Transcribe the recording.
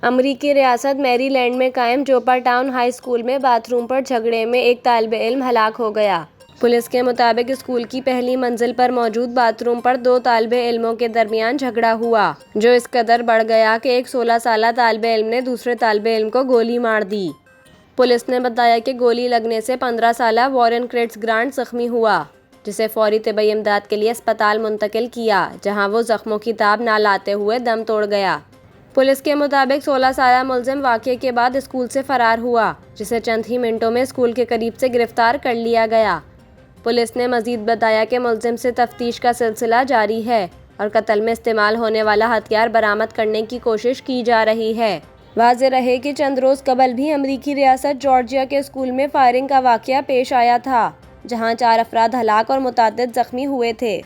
امریکی ریاست میری لینڈ میں قائم جوپا ٹاؤن ہائی اسکول میں باتھ روم پر جھگڑے میں ایک طالب علم ہلاک ہو گیا۔ پولیس کے مطابق اسکول کی پہلی منزل پر موجود باتھ روم پر دو طالب علموں کے درمیان جھگڑا ہوا، جو اس قدر بڑھ گیا کہ ایک 16 سالہ طالب علم نے دوسرے طالب علم کو گولی مار دی۔ پولیس نے بتایا کہ گولی لگنے سے 15 سالہ وارن کرٹس گرانٹ زخمی ہوا، جسے فوری طبی امداد کے لیے اسپتال منتقل کیا، جہاں وہ زخموں کی تاب نہ لاتے ہوئے دم توڑ گیا۔ پولیس کے مطابق 16 سالہ ملزم واقعے کے بعد اسکول سے فرار ہوا، جسے چند ہی منٹوں میں اسکول کے قریب سے گرفتار کر لیا گیا۔ پولیس نے مزید بتایا کہ ملزم سے تفتیش کا سلسلہ جاری ہے اور قتل میں استعمال ہونے والا ہتھیار برآمد کرنے کی کوشش کی جا رہی ہے۔ واضح رہے کہ چند روز قبل بھی امریکی ریاست جارجیا کے اسکول میں فائرنگ کا واقعہ پیش آیا تھا، جہاں 4 افراد ہلاک اور متعدد زخمی ہوئے تھے۔